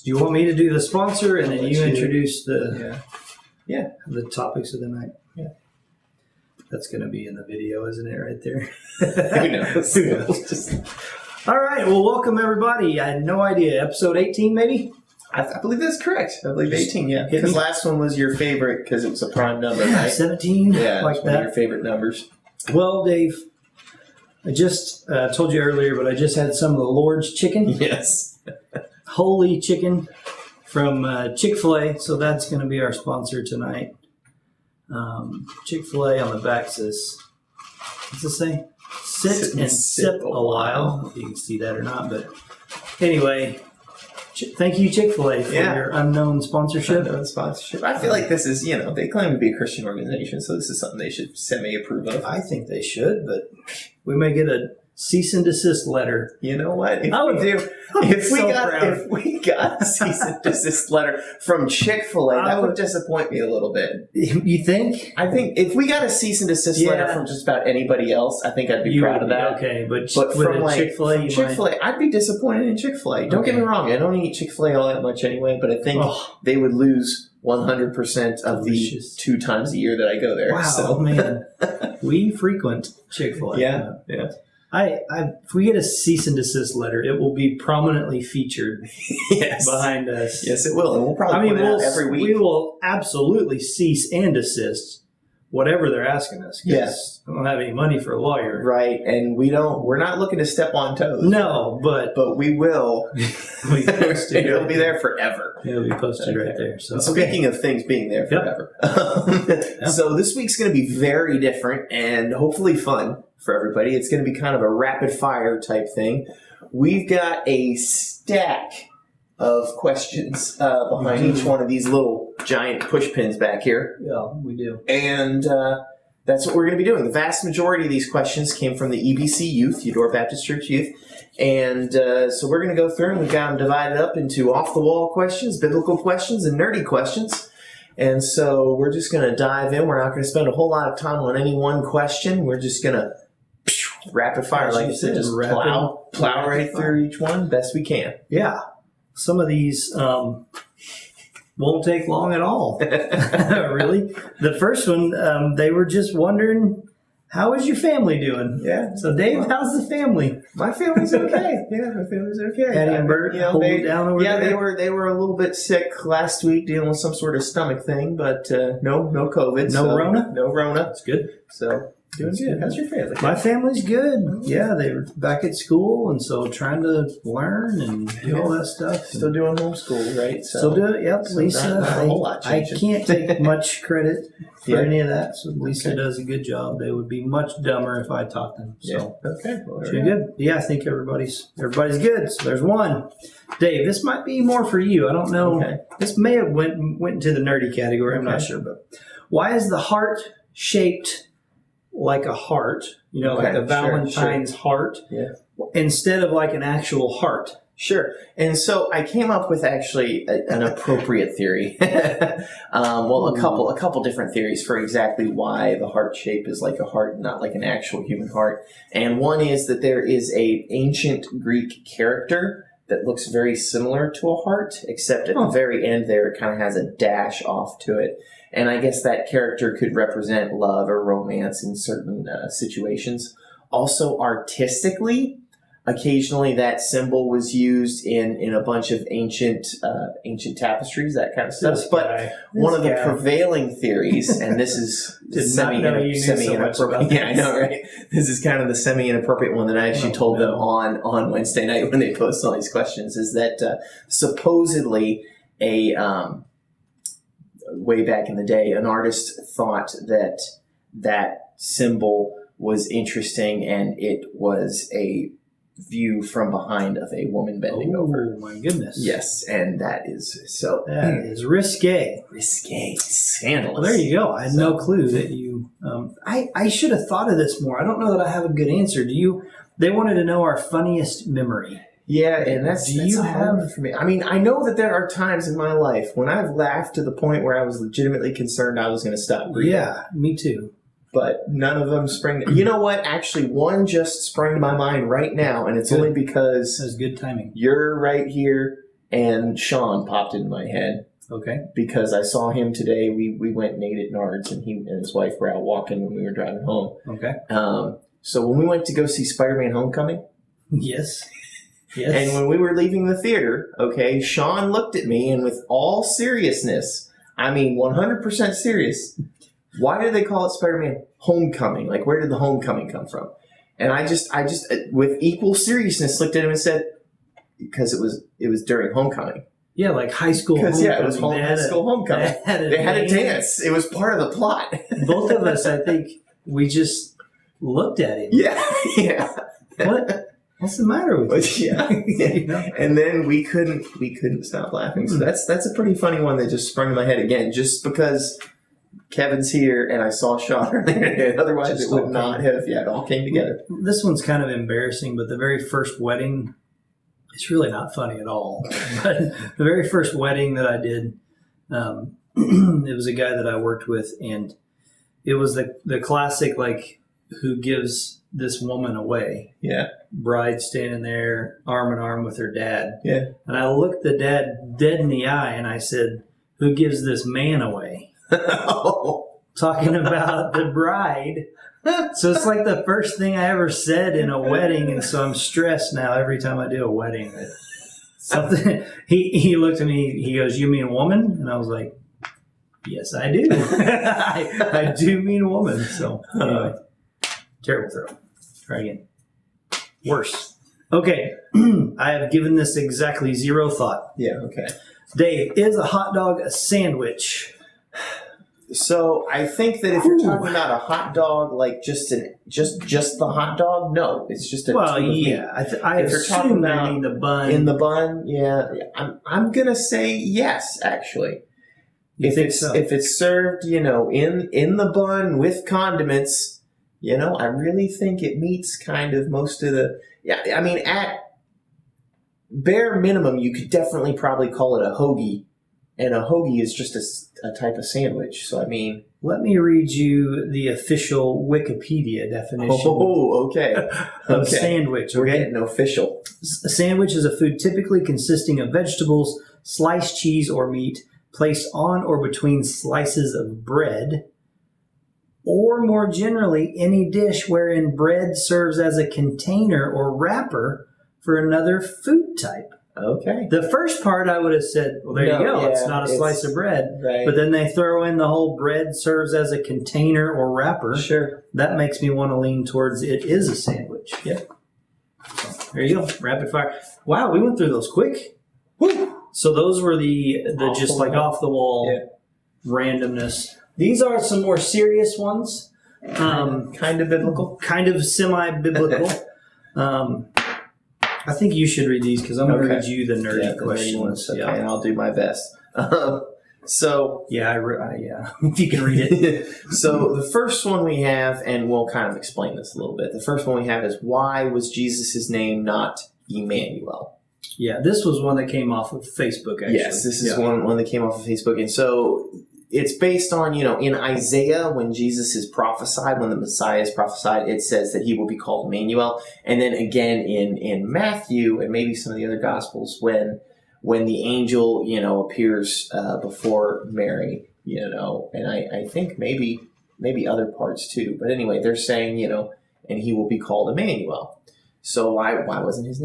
Do you want me to do the sponsor and then you introduce the topics of the night? Yeah. That's going to be in the video, isn't it, right there? Who knows? Who knows? All right. Well, welcome, everybody. I had no idea. Episode 18, maybe? I believe that's correct. I believe 18, yeah. Because last one was your favorite because it was a prime number, right? 17, yeah, like one that. of your favorite numbers. Well, Dave, I just told you earlier, but I just had some of the Lord's chicken. Yes. Holy chicken from Chick-fil-A. So that's going to be our sponsor tonight. Chick-fil-A on the back says, what's it say? Sit and sip a while. If you can see that or not. But anyway, thank you, Chick-fil-A, for your unknown sponsorship. I feel like this is, they claim to be a Christian organization, so this is something they should semi-approve of. I think they should, but we may get a cease and desist letter. You know what? If we got a cease and desist letter from Chick-fil-A, that would disappoint me a little bit. You think? I think if we got a cease and desist letter from just about anybody else, I think I'd be proud of that. Okay, but from Chick-fil-A, I'd be disappointed in Chick-fil-A. Don't get me wrong, I don't eat Chick-fil-A all that much anyway, but I think they would lose 100% of the 2 times a year that I go there. Wow, man. We frequent Chick-fil-A. Yeah. If we get a cease and desist letter, it will be prominently featured behind us. Yes, it will. And we'll probably put it out every week. We will absolutely cease and desist whatever they're asking us. Yes. I don't have any money for a lawyer. Right. And we're not looking to step on toes. No, but we will. It'll be there forever. It'll be posted right there. So speaking of things being there forever. So this week's going to be very different and hopefully fun for everybody. It's going to be kind of a rapid fire type thing. We've got a stack of questions behind each one of these little giant push pins back here. Yeah, we do. And that's what we're going to be doing. The vast majority of these questions came from the EBC Youth, Eudora Baptist Church Youth. And so we're going to go through and we've got them divided up into off-the-wall questions, biblical questions, and nerdy questions. And so we're just going to dive in. We're not going to spend a whole lot of time on any one question. We're just going to rapid fire, like you said, just plow right through each one best we can. Yeah. Some of these won't take long at all. Really. The first one, they were just wondering, how is your family doing? Yeah. So, Dave, how's the family? My family's okay. My family's okay. Eddie and Bert hold it down over there? They were a little bit sick last week, dealing with some sort of stomach thing, but no COVID. Rona? No Rona. That's good. So, doing good. How's your family? My family's good. Yeah, they were back at school, and so trying to learn and do all that stuff. Still doing homeschool, right? So, still do it. Yep, so Lisa. not a whole lot I can't take much credit for any of that. So Lisa Okay. does a good job. They would be much dumber if I taught them. So okay, well, she's good. Yeah, I think everybody's good. So there's one. Dave, this might be more for you. I don't know. Okay. This may have went into the nerdy category. I'm not sure, but why is the heart shaped like a heart, like a Valentine's heart, instead of like an actual heart? Sure. And so I came up with actually an appropriate theory. A couple different theories for exactly why the heart shape is like a heart, not like an actual human heart. And one is that there is a ancient Greek character that looks very similar to a heart, except at the very end there it kind of has a dash off to it. And I guess that character could represent love or romance in certain situations. Also, artistically, occasionally that symbol was used in a bunch of ancient tapestries, that kind of stuff. But one of the prevailing theories, and this is semi-inappropriate. Yeah, I know, right? This is kind of the semi-inappropriate one that I actually told them on Wednesday night when they posted all these questions, is that supposedly way back in the day, an artist thought that symbol was interesting, and it was a view from behind of a woman bending over. Oh, my goodness. Yes, and that is so... That is risque. Risque. Scandalous. Well, there you go. I had no clue that you... I should have thought of this more. I don't know that I have a good answer. They wanted to know our funniest memory. Yeah, and that's hard for me. I mean, I know that there are times in my life when I've laughed to the point where I was legitimately concerned I was going to stop breathing. Yeah, me too. But none of them sprang to... You know what? Actually, one just sprang to my mind right now, and it's only because... That was good timing. You're right here, and Sean popped into my head. Okay. Because I saw him today. We went and ate at Nards, and he and his wife were out walking when we were driving home. Okay. So when we went to go see Spider-Man Homecoming. Yes. Yes. And when we were leaving the theater, okay, Sean looked at me, and with all seriousness, I mean 100% serious, why did they call it Spider-Man Homecoming? Like, where did the homecoming come from? And I just with equal seriousness looked at him and said, because it was during homecoming. Yeah, like high school homecoming. Because, it was high school homecoming. They had a dance. It was part of the plot. Both of us, I think, we just looked at him. Yeah. What's the matter with you? Yeah. You know? And then we couldn't stop laughing. So that's a pretty funny one that just sprung in my head again, just because Kevin's here and I saw Sean earlier. Otherwise, it would not have. Yeah, it all came together. This one's kind of embarrassing, but the very first wedding. It's really not funny at all. But the very first wedding that I did, it was a guy that I worked with, and it was the classic, like, who gives this woman away. Yeah. Bride standing there, arm in arm with her dad. Yeah. And I looked the dad dead in the eye, and I said, who gives this man away? Talking about the bride. So it's like the first thing I ever said in a wedding, and so I'm stressed now every time I do a wedding. Something. He looked at me. He goes, "You mean woman?" And I was like, "Yes, I do. I do mean woman." So anyway, terrible throw. Try again. Worse. Okay, I have given this exactly 0 thought. Yeah. Okay. Dave, is a hot dog a sandwich? So I think that if you're talking about a hot dog, like just the hot dog, no, it's just a well, tube of meat. yeah. I assume they mean the bun. In the bun, yeah. I'm gonna say yes, actually. If it's served, in the bun with condiments, I really think it meets kind of most of the. Yeah, I mean, at bare minimum, you could definitely probably call it a hoagie. And a hoagie is just a type of sandwich. So, I mean... Let me read you the official Wikipedia definition okay. of sandwich. We're getting official. A sandwich is a food typically consisting of vegetables, sliced cheese or meat, placed on or between slices of bread, or more generally, any dish wherein bread serves as a container or wrapper for another food type. Okay. The first part I would have said, well, there you go. Yeah, it's not a slice of bread. Right. But then they throw in the whole bread serves as a container or wrapper. Sure. That makes me want to lean towards it is a sandwich. Yeah. So, there you go. Rapid fire. Wow, we went through those quick. Woo! So those were the just like off the wall randomness. These are some more serious ones. Kind of biblical. Kind of semi-biblical. I think you should read these because I'm going to read you the nerdy questions. Okay, and I'll do my best. So if you can read it. So the first one we have, and we'll kind of explain this a little bit. The first one we have is, why was Jesus' name not Emmanuel? Yeah, this was one that came off of Facebook, actually. Yes, this is one that came off of Facebook. And so it's based on, in Isaiah, when Jesus is prophesied, when the Messiah is prophesied, it says that he will be called Emmanuel. And then again in Matthew, and maybe some of the other Gospels, when the angel, appears before Mary, and I think maybe other parts too. But anyway, they're saying, and he will be called Emmanuel. So why was his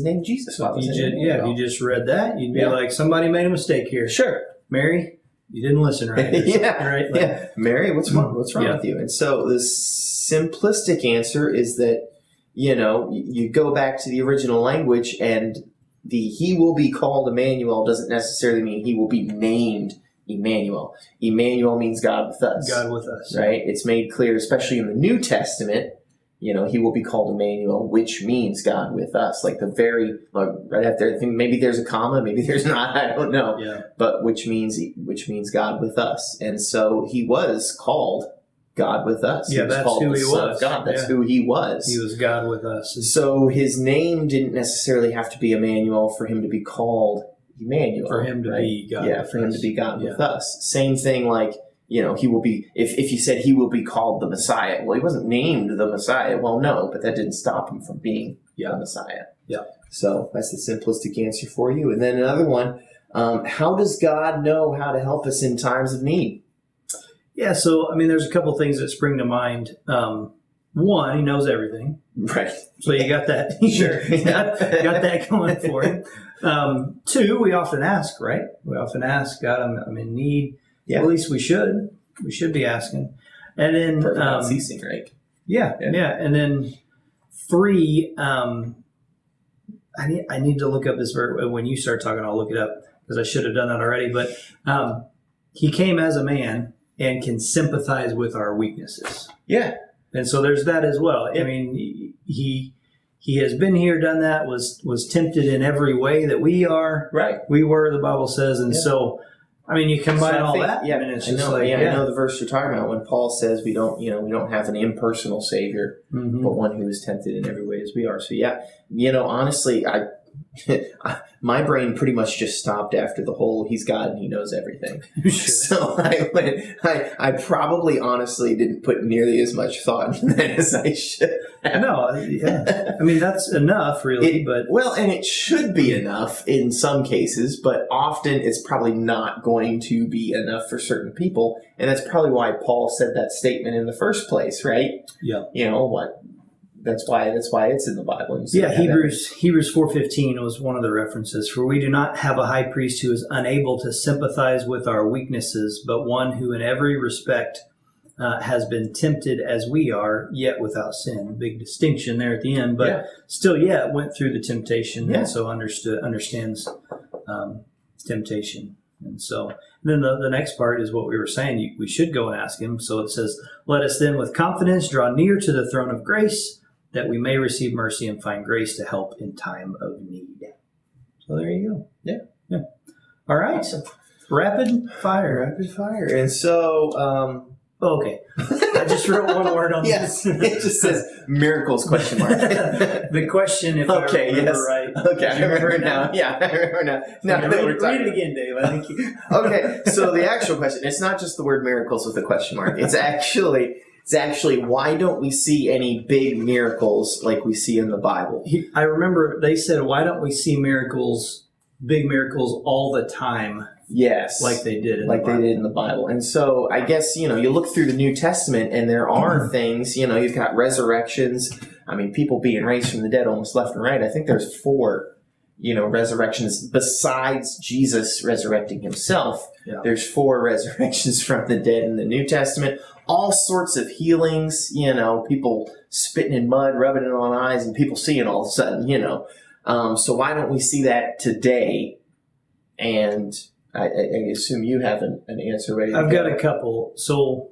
name Jesus? So if you just read that, you'd be like, somebody made a mistake here. Sure. Mary, you didn't listen right. Right? Like, Mary, what's wrong with you? And so the simplistic answer is that, you go back to the original language, and he will be called Emmanuel doesn't necessarily mean he will be named Emmanuel. Emmanuel means God with us. God with us. Right? It's made clear, especially in the New Testament, he will be called Emmanuel, which means God with us. Like right after, I think maybe there's a comma, maybe there's not, I don't know. Yeah. But which means God with us. And so he was called God with us. Yeah, that's who he was. God. That's who he was. He was God with us. So his name didn't necessarily have to be Emmanuel for him to be called Emmanuel. For him to be God with us. Yeah, for him to be God with us. Same thing like, he will be, if you said he will be called the Messiah, well, he wasn't named the Messiah. Well, no, but that didn't stop him from being the Messiah. Yeah. So that's the simplistic answer for you. And then another one, how does God know how to help us in times of need? Yeah, so, I mean, there's a couple things that spring to mind. One, he knows everything. Right. So you got that. Sure. got that going for him. Two, we often ask, right? We often ask, God, I'm in need. Yeah. Well, at least we should. We should be asking. And then... Without ceasing, right? Yeah. And then three, I need to look up this verse. When you start talking, I'll look it up because I should have done that already. But he came as a man and can sympathize with our weaknesses. Yeah. And so there's that as well. Yeah. I mean, he has been here, done that, was tempted in every way that we are. Right. We were, the Bible says. And so, I mean, you combine all that. Yeah. And it's just I know the verse you're talking about when Paul says we don't have an impersonal Savior, but one who is tempted in every way as we are. So honestly, my brain pretty much just stopped after the whole "He's God and He knows everything." So I probably honestly didn't put nearly as much thought into that as I should have. No, yeah. I mean, that's enough, really. And it should be enough in some cases, but often it's probably not going to be enough for certain people, and that's probably why Paul said that statement in the first place, right? Yeah. That's why it's in the Bible. Yeah, Hebrews 4:15 was one of the references. For we do not have a high priest who is unable to sympathize with our weaknesses, but one who in every respect has been tempted as we are, yet without sin. Big distinction there at the end, but still, went through the temptation, and so understands temptation. And so then the next part is what we were saying. We should go and ask him. So it says, let us then with confidence draw near to the throne of grace, that we may receive mercy and find grace to help in time of need. So there you go. Yeah. All right. Rapid fire. And so... okay. I just wrote one word on this. It just says miracles, question mark. The question, if I remember right. Okay, I remember now. Yeah, I remember now. Read it again, Dave. I think you... Okay, so the actual question, it's not just the word miracles with a question mark. It's actually why don't we see any big miracles like we see in the Bible? I remember they said, why don't we see big miracles all the time? Yes. Like they did in the Bible. And so I guess, you look through the New Testament and there are things, you've got resurrections. I mean, people being raised from the dead almost left and right. I think there's 4, resurrections besides Jesus resurrecting himself. Yeah. There's 4 resurrections from the dead in the New Testament. All sorts of healings, people spitting in mud, rubbing it on eyes, and people seeing all of a sudden, So why don't we see that today? And I assume you have an answer ready. I've got a couple. So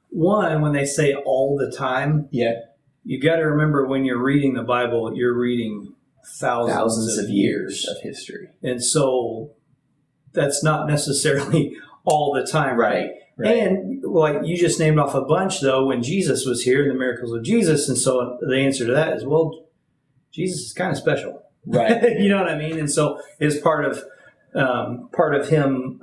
one, when they say all the time, you got to remember when you're reading the Bible, you're reading thousands of years of history. And so that's not necessarily all the time. Right. And like you just named off a bunch, though, when Jesus was here and the miracles of Jesus. And so the answer to that is, well, Jesus is kind of special. Right. You know what I mean? And so it's part of him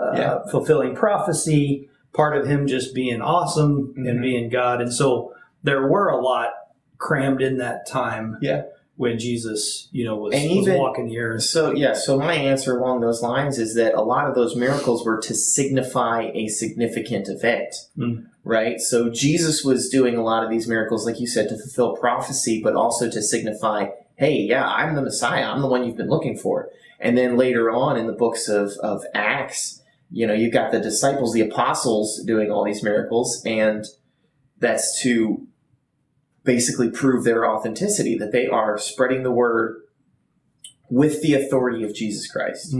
fulfilling prophecy, part of him just being awesome and being God. And so there were a lot crammed in that time when Jesus, was walking the earth. So my answer along those lines is that a lot of those miracles were to signify a significant event, right? So Jesus was doing a lot of these miracles, like you said, to fulfill prophecy, but also to signify, hey, I'm the Messiah. I'm the one you've been looking for. And then later on in the books of Acts, you've got the disciples, the apostles doing all these miracles, and that's to basically prove their authenticity, that they are spreading the word with the authority of Jesus Christ,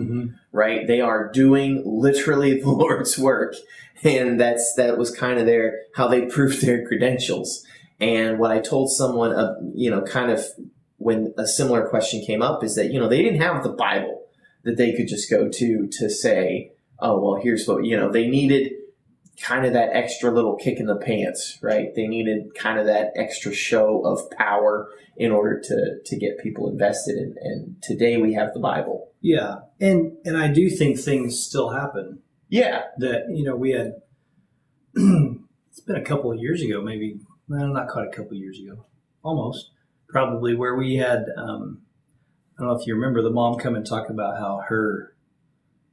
right? They are doing literally the Lord's work, and that was kind of how they proved their credentials. And what I told someone, kind of when a similar question came up is that, they didn't have the Bible that they could just go to say, oh, well, here's what, they needed kind of that extra little kick in the pants, right? They needed kind of that extra show of power in order to get people invested in. And today we have the Bible. Yeah. And I do think things still happen. Yeah. That, we had, it's been a couple of years ago, maybe, well, not quite a couple of years ago, almost, probably, where we had I don't know if you remember the mom come and talk about how her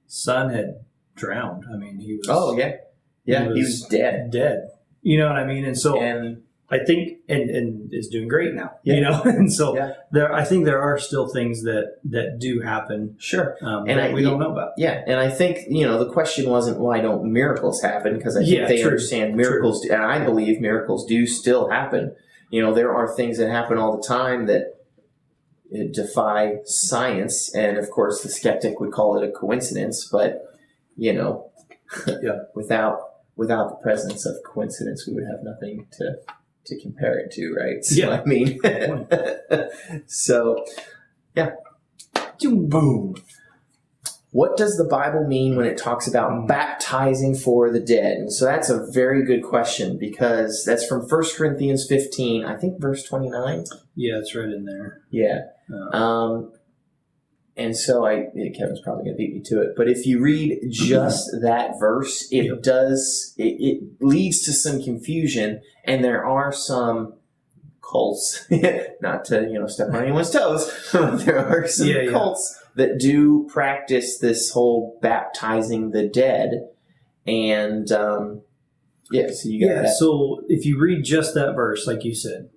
son had drowned. I mean, he was. Oh yeah, yeah, he was dead. Dead. You know what I mean? And so I think and is doing great now. Yeah. You know, and so I think there are still things that do happen. Sure, and we don't know about. Yeah, and I think the question wasn't why don't miracles happen, because I think they understand miracles, and I believe miracles do still happen. There are things that happen all the time that defy science, and of course the skeptic would call it a coincidence, but without the presence of coincidence, we would have nothing to compare it to, right? So, I mean, so boom. What does the Bible mean when it talks about baptizing for the dead? And so that's a very good question, because that's from 1 Corinthians 15, I think verse 29. Yeah, it's right in there. Yeah. And so Kevin's probably going to beat me to it, but if you read just that verse, it leads to some confusion, and there are some cults, not to step on anyone's toes, but there are some cults that do practice this whole baptizing the dead, and so you got that. So if you read just that verse, like you said,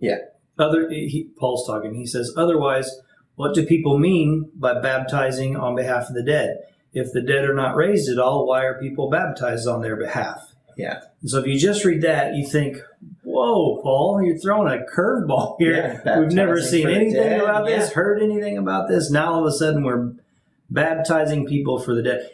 Paul's talking. He says, otherwise, what do people mean by baptizing on behalf of the dead? If the dead are not raised at all, why are people baptized on their behalf? Yeah. And so if you just read that, you think, whoa, Paul, you're throwing a curveball here. We've never seen anything about this, heard anything about this. Now all of a sudden we're baptizing people for the dead.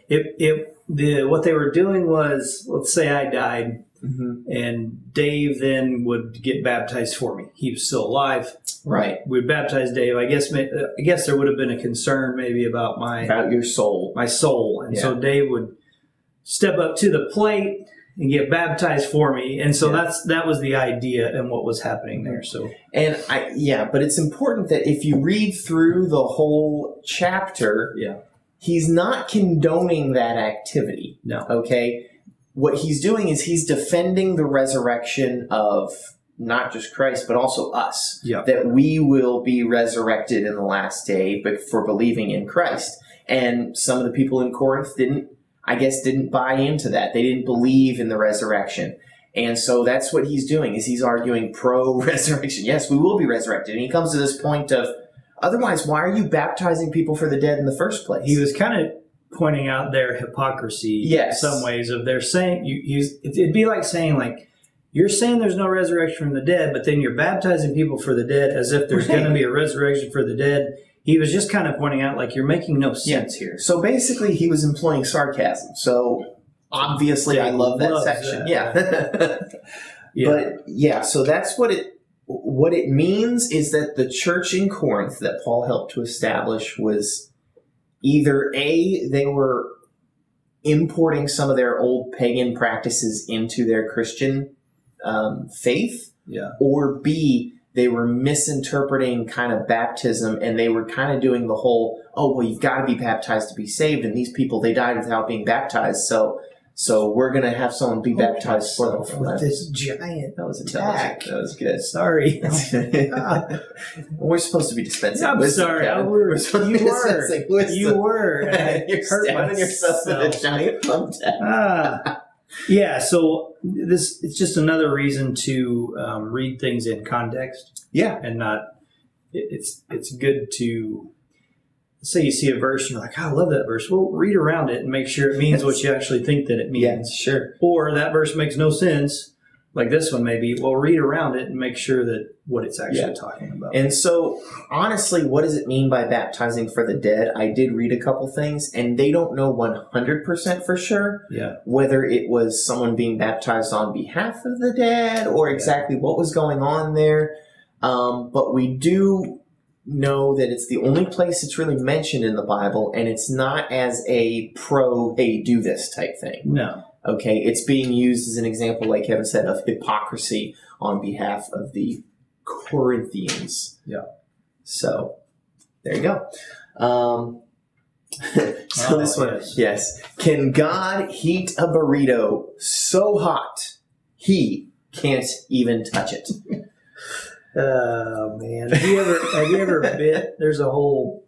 What they were doing was, let's say I died, and Dave then would get baptized for me. He was still alive. Right. We'd baptize Dave. I guess there would have been a concern maybe about your soul. My soul. And so Dave would step up to the plate and get baptized for me. And so that was the idea and what was happening there. So but it's important that if you read through the whole chapter, he's not condoning that activity. No. Okay? What he's doing is he's defending the resurrection of not just Christ, but also us. Yeah. That we will be resurrected in the last day for believing in Christ. And some of the people in Corinth didn't buy into that. They didn't believe in the resurrection. And so that's what he's doing, is he's arguing pro-resurrection. Yes, we will be resurrected. And he comes to this point of, otherwise, why are you baptizing people for the dead in the first place? He was kind of pointing out their hypocrisy in some ways of their saying, it'd be like saying, like, you're saying there's no resurrection from the dead, but then you're baptizing people for the dead as if there's going to be a resurrection for the dead. He was just kind of pointing out, like, you're making no sense here. So basically, he was employing sarcasm. So obviously, I love that section. But so that's what it means, is that the church in Corinth that Paul helped to establish was either they were importing some of their old pagan practices into their Christian faith, or B, they were misinterpreting kind of baptism, and they were kind of doing the whole, you've got to be baptized to be saved, and these people, they died without being baptized, so we're going to have someone be baptized for them. With this giant attack. That was good. Sorry. We're supposed to be dispensing I'm wisdom. Sorry. We're supposed to be dispensing wisdom. You were. You're stabbing yourself with a giant thumbtack. So it's just another reason to read things in context. Yeah. And not, it's good to, say you see a verse and you're like, I love that verse. Well, read around it and make sure it means what you actually think that it means. Yeah, sure. Or that verse makes no sense, like this one maybe. Well, read around it and make sure that what it's actually talking about. And so, honestly, what does it mean by baptizing for the dead? I did read a couple things, and they don't know 100% for sure whether it was someone being baptized on behalf of the dead or exactly what was going on there. But we do know that it's the only place it's really mentioned in the Bible, and it's not as a hey, do this type thing. No. Okay, it's being used as an example, like Kevin said, of hypocrisy on behalf of the Corinthians. Yeah. So, there you go. This one, yes. Can God heat a burrito so hot he can't even touch it? Oh man! Have you ever bit? There's a whole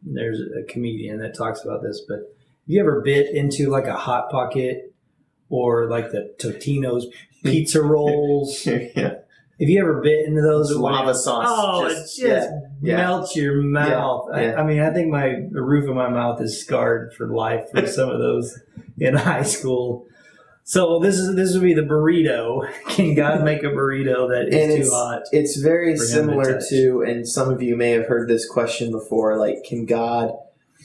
there's a comedian that talks about this, but have you ever bit into like a Hot Pocket or like the Totino's pizza rolls? Yeah. Have you ever bit into those? Lava sauce. Oh, it just melts your mouth. Yeah. I mean, I think the roof of my mouth is scarred for life for some of those in high school. So this would be the burrito. Can God make a burrito that is too hot? It's very similar to, and some of you may have heard this question before, like, can God,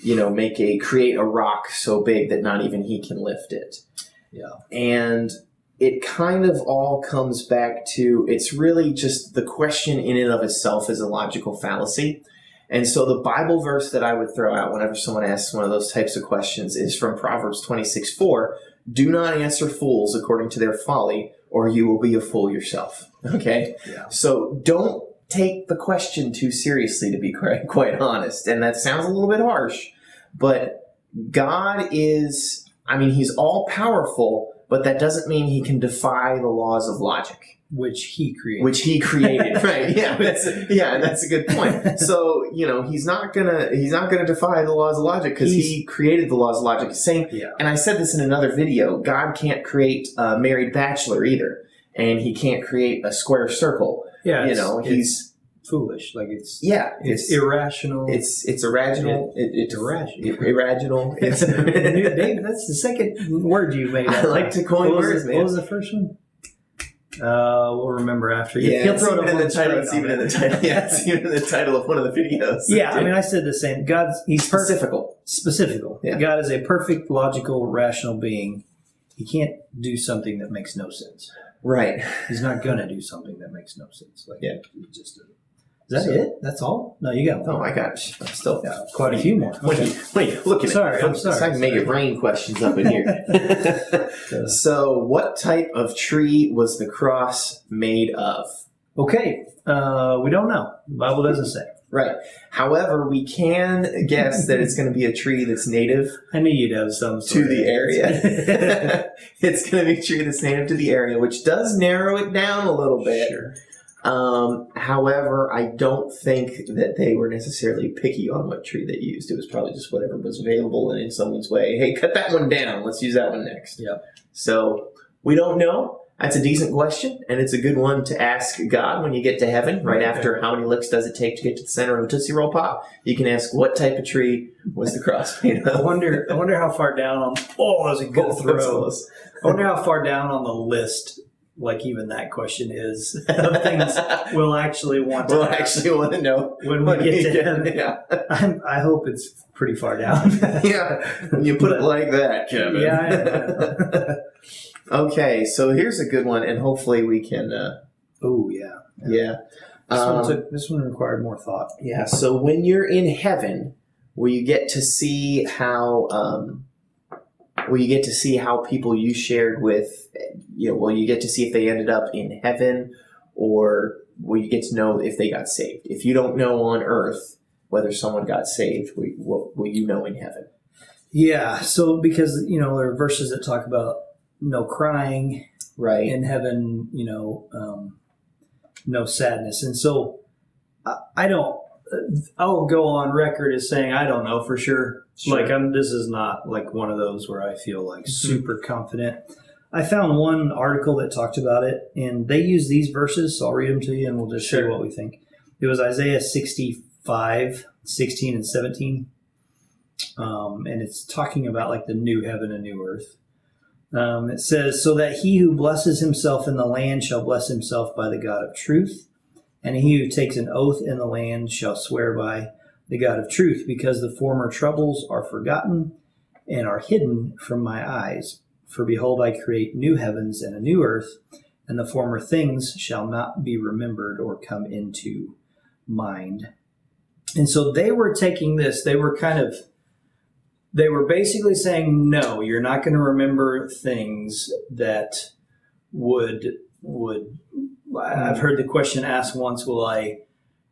create a rock so big that not even he can lift it? Yeah. And it kind of all comes back to, it's really just the question in and of itself is a logical fallacy. And so the Bible verse that I would throw out whenever someone asks one of those types of questions is from Proverbs 26:4. Do not answer fools according to their folly, or you will be a fool yourself. Okay? Yeah. So don't take the question too seriously, to be quite honest. And that sounds a little bit harsh, but God is, he's all powerful, but that doesn't mean he can defy the laws of logic. Which he created. Right? Yeah, that's a good point. So he's not gonna defy the laws of logic because he created the laws of logic. And I said this in another video. God can't create a married bachelor either, and he can't create a square circle. Yeah, he's foolish. Like it's irrational. It's irrational. It's irrational. Dave, that's the second word you made. I like to coin words, man. What was the first one? We'll remember after. He'll throw it in the title. It's even in the title. Yeah, it's even in the title of one of the videos. Yeah, I said the same. He's specific. Yeah. God is a perfect, logical, rational being. He can't do something that makes no sense. Right. He's not going to do something that makes no sense. Is that So, it? That's all? No, you got one. Oh my gosh. I'm still quite a few more. Wait, look at it. I'm sorry. I can make your brain questions up in here. So, what type of tree was the cross made of? Okay. We don't know. The Bible doesn't say. Right. However, we can guess that it's going to be a tree that's native. I knew you'd have some to the area. It's going to be a tree that's native to the area, which does narrow it down a little bit. Sure. However, I don't think that they were necessarily picky on what tree they used. It was probably just whatever was available and in someone's way. Hey, cut that one down. Let's use that one next. Yeah. So we don't know. That's a decent question, and it's a good one to ask God when you get to heaven, right after how many licks does it take to get to the center of a Tootsie Roll Pop. You can ask, what type of tree was the cross made of? I wonder how far down on... Oh, that was a good throw. I wonder how far down on the list, like even that question is, of things we'll actually want to know when we get to heaven. Yeah. I hope it's pretty far down. Yeah, when you put it like that, Kevin. Yeah. Okay, so here's a good one, and hopefully we can... Yeah. This one required more thought. Yeah, so when you're in heaven, will you get to see how... people you shared with... will you get to see if they ended up in heaven, or will you get to know if they got saved? If you don't know on earth whether someone got saved, what will you know in heaven? Yeah, so because, there are verses that talk about no crying in heaven, no sadness. And so I'll go on record as saying I don't know for sure. Like this is not like one of those where I feel like super confident. I found one article that talked about it, and they use these verses, so I'll read them to you and we'll just share what we think. It was Isaiah 65, 16 and 17. And it's talking about like the new heaven and new earth. It says, so that he who blesses himself in the land shall bless himself by the God of truth. And he who takes an oath in the land shall swear by the God of truth, because the former troubles are forgotten and are hidden from my eyes. For behold, I create new heavens and a new earth, and the former things shall not be remembered or come into mind. And so they were taking this, they were basically saying, no, you're not going to remember things that would I've heard the question asked once, will I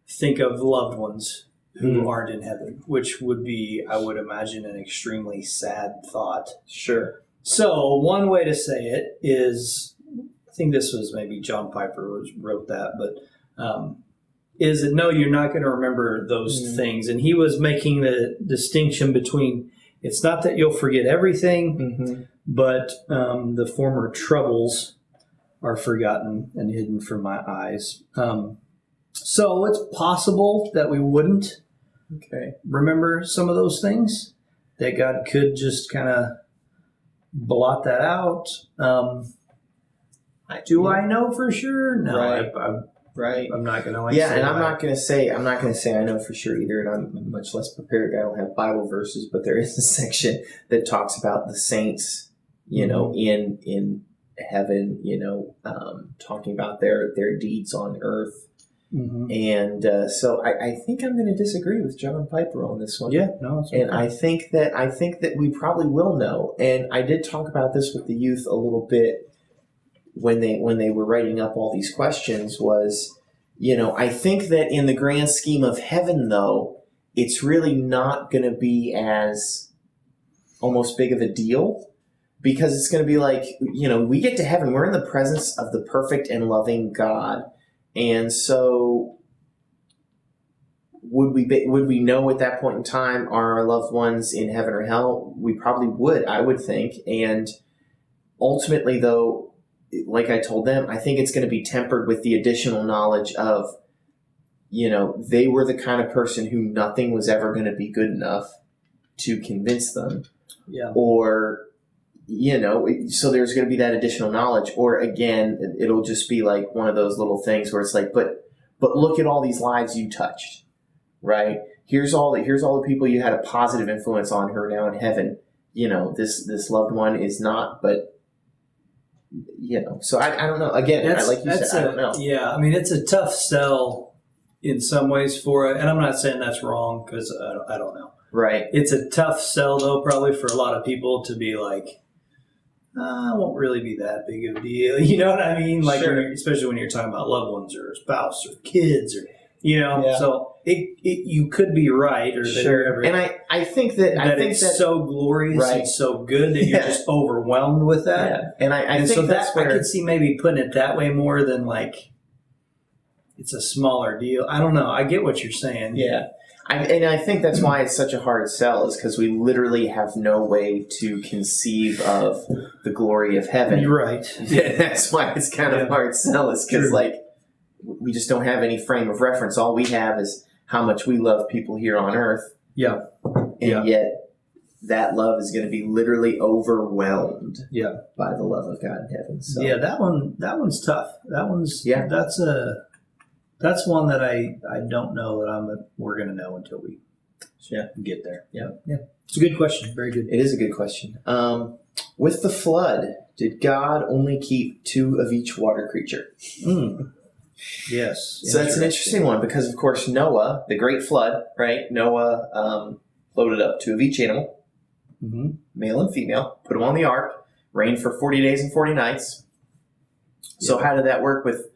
think of loved ones who aren't in heaven, which would be, I would imagine, an extremely sad thought. Sure. So one way to say it is, I think this was maybe John Piper wrote that, but is that no, you're not going to remember those things. And he was making the distinction between it's not that you'll forget everything, but the former troubles are forgotten and hidden from my eyes. So it's possible that we wouldn't remember some of those things, that God could just kind of blot that out. Do I know for sure? No, I'm not going to. Yeah, and I'm not going to say I know for sure either, and I'm much less prepared. I don't have Bible verses, but there is a section that talks about the saints, in heaven, talking about their deeds on earth. And so I think I'm going to disagree with John Piper on this one. Yeah, no, it's okay. And I think that we probably will know. And I did talk about this with the youth a little bit when they were writing up all these questions. Was, I think that in the grand scheme of heaven, though, it's really not going to be as almost big of a deal, because it's going to be like, we get to heaven, we're in the presence of the perfect and loving God. And so would we know at that point in time, are our loved ones in heaven or hell? We probably would, I would think. And ultimately, though, like I told them, I think it's going to be tempered with the additional knowledge of, they were the kind of person who nothing was ever going to be good enough to convince them. Yeah. Or, so there's going to be that additional knowledge. Or again, it'll just be like one of those little things where it's like, but look at all these lives you touched, right? Here's all the people you had a positive influence on who are now in heaven. This loved one is not, but so I don't know. Again, like you said, I don't know. Yeah, I mean, it's a tough sell in some ways for it, and I'm not saying that's wrong, because I don't know. Right. It's a tough sell, though, probably for a lot of people to be like, it won't really be that big of a deal. You know what I mean? Like, sure. Especially when you're talking about loved ones or a spouse or kids or, Yeah. So you could be right, or sure. And I think that it's so glorious and so good that you're just overwhelmed with that. Yeah. And I think so that's where I could see maybe putting it that way more than like it's a smaller deal. I don't know. I get what you're saying. Yeah. And I think that's why it's such a hard sell, is because we literally have no way to conceive of the glory of heaven. You're right. Yeah, that's why it's kind of hard sell, is because we just don't have any frame of reference. All we have is how much we love people here on earth. Yeah. And yet that love is going to be literally overwhelmed by the love of God in heaven. So. Yeah, that one's tough. That's one that I don't know that we're going to know until we get there. Yeah. It's a good question. Very good. It is a good question. With the flood, did God only keep 2 of each water creature? Yes. So that's an interesting one, because, of course, Noah, the great flood, right? Noah loaded up 2 of each animal, male and female, put them on the ark, rained for 40 days and 40 nights. So how did that work with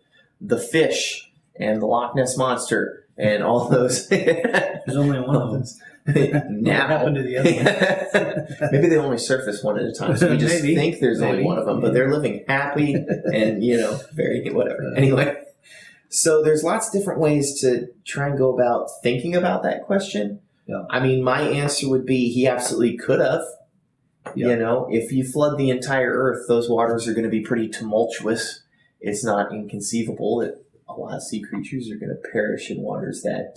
the fish and the Loch Ness Monster and all those? There's only one of them. Now, what happened to the other one? Maybe they only surface one at a time. So we just think there's only one of them, but they're living happy and, very whatever. Anyway, so there's lots of different ways to try and go about thinking about that question. Yeah. I mean, my answer would be he absolutely could have. Yeah. If you flood the entire earth, those waters are going to be pretty tumultuous. It's not inconceivable that a lot of sea creatures are going to perish in waters that,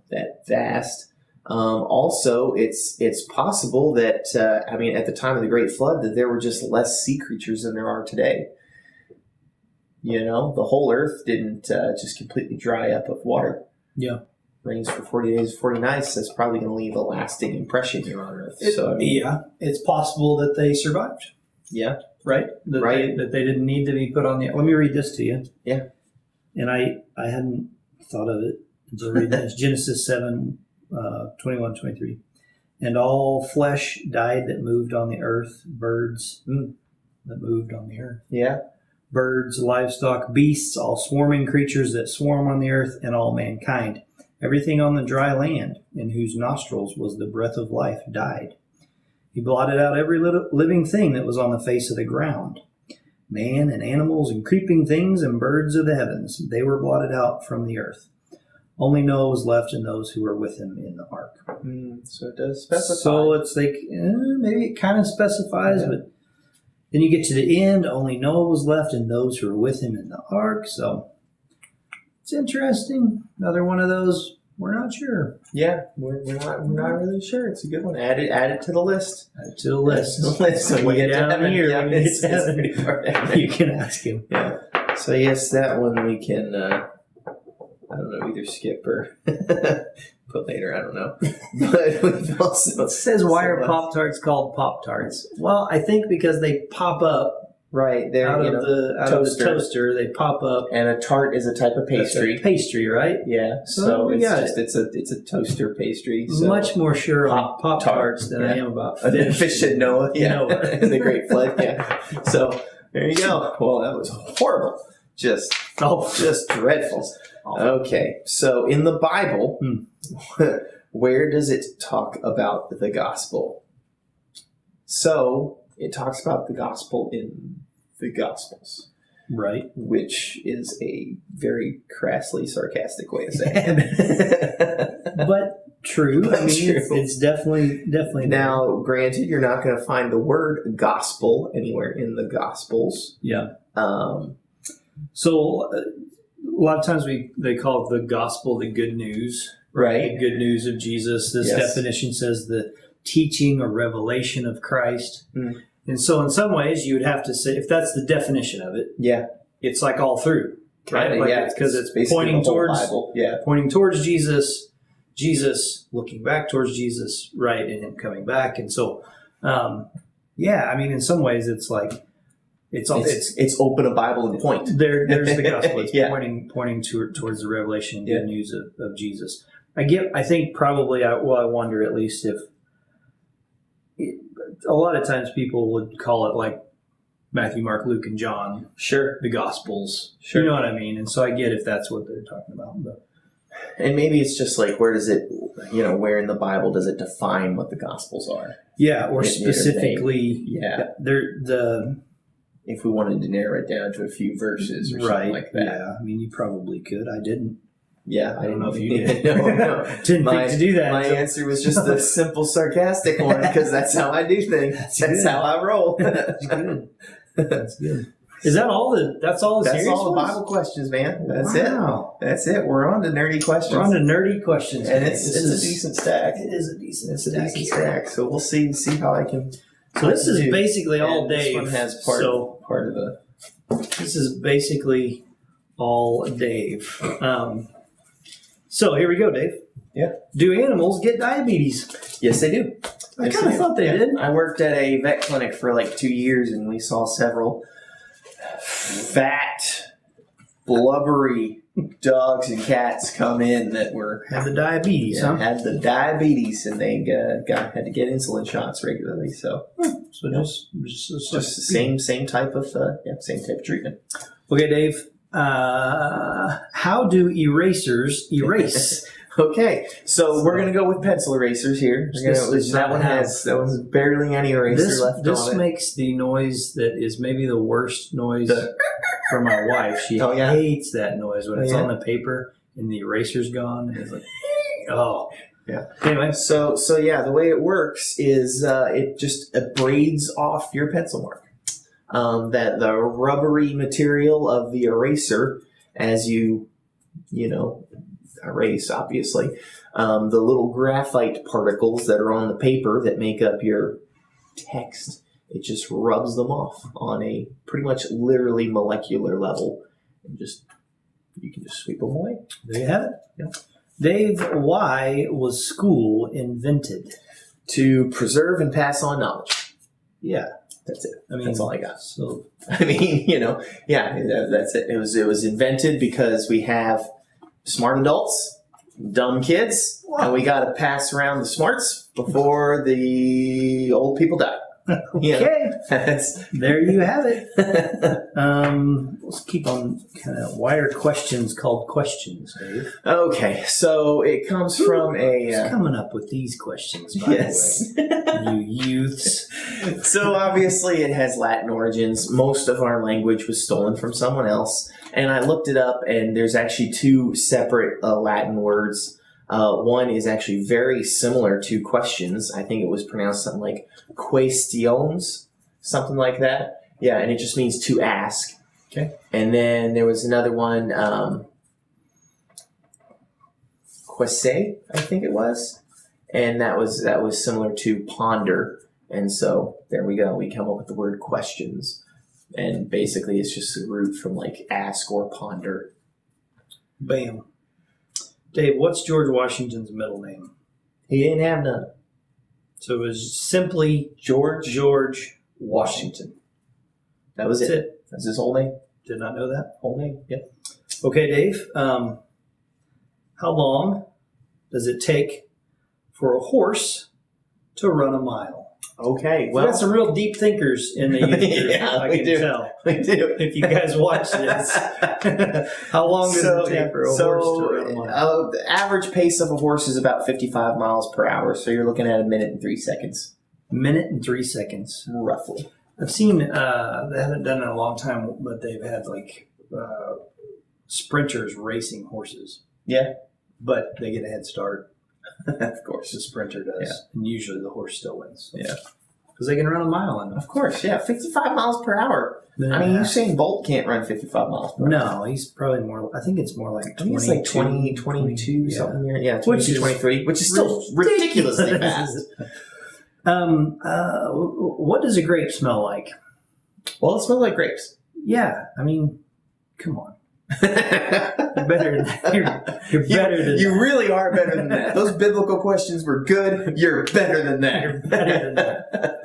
that vast. Also, it's possible that, at the time of the Great Flood, that there were just less sea creatures than there are today. The whole earth didn't just completely dry up of water. Yeah. Rains for 40 days, 40 nights. That's probably going to leave a lasting impression here on earth. It's possible that they survived. Yeah. Right? That they didn't need to be put on the... Let me read this to you. Yeah. And I hadn't thought of it until reading this. Genesis 7, 21, 23. And all flesh died that moved on the earth, birds that moved on the earth. Yeah. Birds, livestock, beasts, all swarming creatures that swarm on the earth, and all mankind. Everything on the dry land, in whose nostrils was the breath of life, died. He blotted out every living thing that was on the face of the ground. man and animals and creeping things and birds of the heavens. They were blotted out from the earth. Only Noah was left and those who were with him in the ark. So it does specify. So it's like, maybe it kind of specifies, but then you get to the end, only Noah was left and those who were with him in the ark. So it's interesting. Another one of those, we're not sure. Yeah, we're not really sure. It's a good one. Add it to the list. Add it to the list. So when you get down here, yeah, it's pretty far down. You can ask him. Yeah. So yes, that one we can, I don't know, either skip or put later. I don't know. But we've also... It says, why are Pop-Tarts called Pop-Tarts? Well, I think because they pop up. Right, they're out of the toaster, they pop up, and a tart is a type of pastry. Pastry, right? Yeah, so it's a toaster pastry. So much more sure on Pop-Tarts than I am about fish and Noah. Yeah, the Great Flood. Yeah, so there you go. Well, that was horrible. Just dreadful. Okay, so in the Bible, where does it talk about the gospel? So it talks about the gospel in the Gospels. Right. Which is a very crassly sarcastic way of saying it. But true. True. It's definitely Now, granted, you're not going to find the word gospel anywhere in the Gospels. Yeah. So a lot of times they call the gospel the good news. Right. The good news of Jesus. This definition says the teaching or revelation of Christ. And so in some ways you would have to say, if that's the definition of it, it's like all through, right? Because it's pointing towards Bible. Pointing towards Jesus looking back towards Jesus, right, and him coming back. And so, in some ways it's like it's open a Bible and point. There's the gospel. It's pointing towards the revelation and good news of Jesus. I think probably I wonder at least if. A lot of times people would call it like Matthew, Mark, Luke, and John. Sure. The Gospels. Sure. You know what I mean? And so I get if that's what they're talking about. But. And maybe it's just like, where does it, where in the Bible does it define what the Gospels are? Yeah, or specifically. If we wanted to narrow it down to a few verses or something like that. Yeah, you probably could. I didn't. Yeah, I don't know if you did. No. Didn't think to do that. My answer was just the simple sarcastic one because that's how I do things. That's how I roll. That's good. That's good. Is that all that's all the serious That's all the ones? Bible questions, man. That's it. That's it. We're on to nerdy questions. We're on to nerdy questions. And it's a decent stack. It is a decent stack. So we'll see how I can. So this is basically all This Dave. one has part of the. This is basically all Dave. So here we go, Dave. Yeah. Do animals get diabetes? Yes, they do. I kind of thought they did. I worked at a vet clinic for like 2 years, and we saw several fat, blubbery dogs and cats come in that had the diabetes. Had the diabetes, and they had to get insulin shots regularly. So, just the same type of treatment. Okay, Dave. How do erasers erase? Okay, so we're going to go with pencil erasers here. That one's barely any eraser left on it. This makes the noise that is maybe the worst noise for my wife. She hates that noise when it's on the paper and the eraser's gone. And it's like, oh. Yeah. Anyway. So the way it works is it just abrades off your pencil mark. That the rubbery material of the eraser, as you erase, obviously, the little graphite particles that are on the paper that make up your text, it just rubs them off on a pretty much literally molecular level, and you can just sweep them away. There you have it. Yeah. Dave, why was school invented? To preserve and pass on knowledge. Yeah. That's it. That's all I got. So, that's it. It was invented because we have smart adults, dumb kids, and we got to pass around the smarts before the old people die. Okay. There you have it. Let's keep on kind of why are questions called questions, Dave? Okay, so it comes from Who's coming up with these questions, by the way? You youths. So obviously it has Latin origins. Most of our language was stolen from someone else. And I looked it up, and there's actually two separate Latin words. One is actually very similar to questions. I think it was pronounced something like questions, something like that. Yeah, and it just means to ask. Okay. And then there was another one, quesse, I think it was. And that was similar to ponder. And so there we go. We come up with the word questions. And basically it's just a root from like ask or ponder. Bam. Dave, what's George Washington's middle name? He didn't have none. So it was simply George Washington. That was That's it. it. That's his whole name. Did not know that. Whole name. Yep. Okay, Dave. How long does it take for a horse to run a mile? Okay. Well, Well, we got some real deep thinkers in the youth group. Yeah, I we can do. tell. we do. If you guys watch this, how long does it take for a horse to run a mile? The average pace of a horse is about 55 miles per hour. So you're looking at 1 minute and 3 seconds. Minute and 3 seconds. Roughly. I've seen, they haven't done it in a long time, but they've had like sprinters racing horses. Yeah. But they get a head start. Of course. The sprinter does. Yeah. And usually the horse still wins. So. Yeah. Because they can run a mile in them. Of course. Yeah. 55 miles per hour. I mean, Usain Bolt can't run 55 miles per hour. No, he's probably more, I think it's more like 20. It's like 20, 22, yeah. something. Yeah, Which 22, is 23, which is still ridiculously fast. What does a grape smell like? Well, it smells like grapes. Yeah, I mean, come on. You're better than that. You're better than You that. really are better than that. Those biblical questions were good. You're better than that. You're better than that.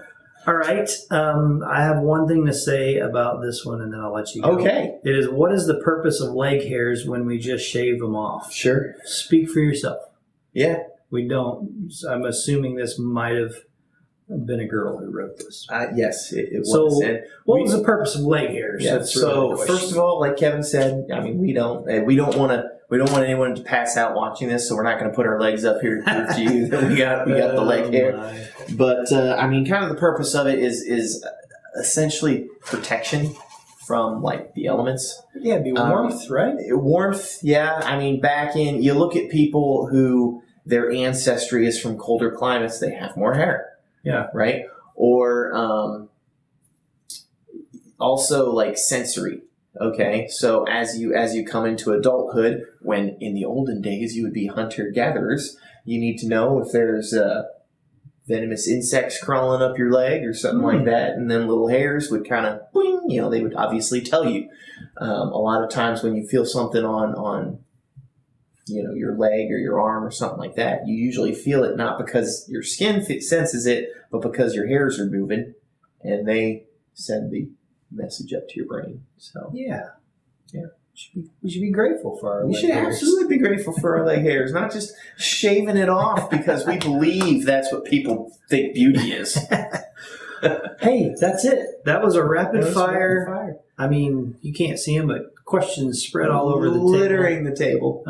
All right. I have one thing to say about this one, and then I'll let you go. Okay. It is, what is the purpose of leg hairs when we just shave them off? Sure. Speak for yourself. Yeah. We don't. I'm assuming this might have been a girl who wrote this. Yes, it So, was. And what was the purpose of leg hairs? yeah, That's really so the question. first of all, like Kevin said, I mean, we don't want anyone to pass out watching this, so we're not going to put our legs up here to prove to you that we got the leg hair. My. But I mean, kind of the purpose of it is essentially protection from like the elements. Yeah, it'd be warmth, right? Warmth, yeah. I mean, you look at people who their ancestry is from colder climates, they have more hair. Yeah. Right? Or also like sensory. Okay, so as you come into adulthood, when in the olden days you would be hunter-gatherers, you need to know if there's venomous insects crawling up your leg or something like that, and then little hairs would kind of, they would obviously tell you. A lot of times when you feel something on your leg or your arm or something like that, you usually feel it not because your skin senses it, but because your hairs are moving, and they send the message up to your brain. So yeah. We should be grateful for our we leg should hairs. absolutely be grateful for our leg hairs, not just shaving it off because we believe that's what people think beauty is. Hey, that's it. That was a rapid fire. I mean, you can't see them, but questions spread all over the table. Littering the table.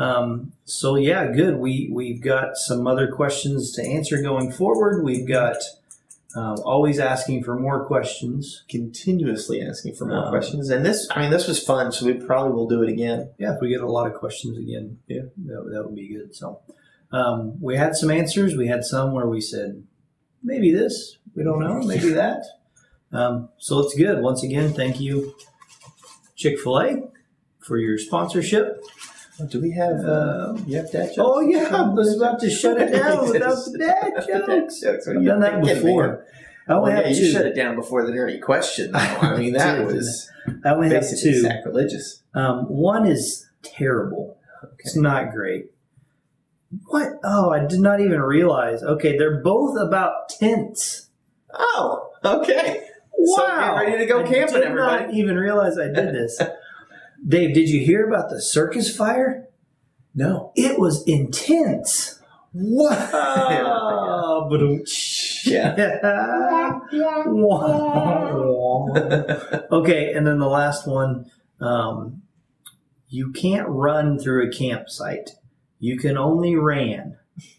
So yeah, good. We've got some other questions to answer going forward. We've got always asking for more questions. Continuously asking for more questions. And this was fun, so we probably will do it again. Yeah, if we get a lot of questions again, yeah, that would be good. So we had some answers. We had some where we said, maybe this, we don't know, maybe that. So it's good. Once again, thank you, Chick-fil-A, for your sponsorship. Do we have you have dad jokes? Oh yeah, I was about to shut it down without the dad jokes. I've done that before. I only have two. You shut it down before the nerdy question. I mean, that was I only have basically two. sacrilegious. One is terrible. Okay. It's not great. What? Oh, I did not even realize. Okay, they're both about tents. Oh, okay. Wow. So get ready to go camping, I did everybody. not even realize I did this. Dave, did you hear about the circus fire? No. It was intense. What? Oh, yeah. Okay, and then the last one. You can't run through a campsite. You can only ran.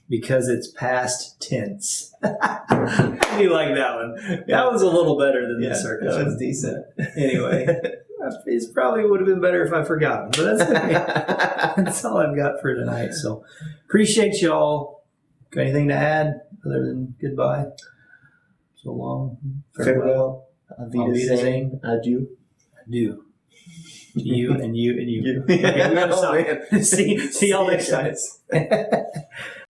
because it's past tense. I do like that one. That one's a little better than the circus that was one. decent. Anyway, it probably would have been better if I forgot them, but that's okay. That's all I've got for tonight. So appreciate y'all. Got anything to add other than goodbye? So long. Farewell. Auf Wiedersehen. Adieu. Adieu. You and you and you. You. Okay, we're gonna Oh, stop. man. See y'all next time.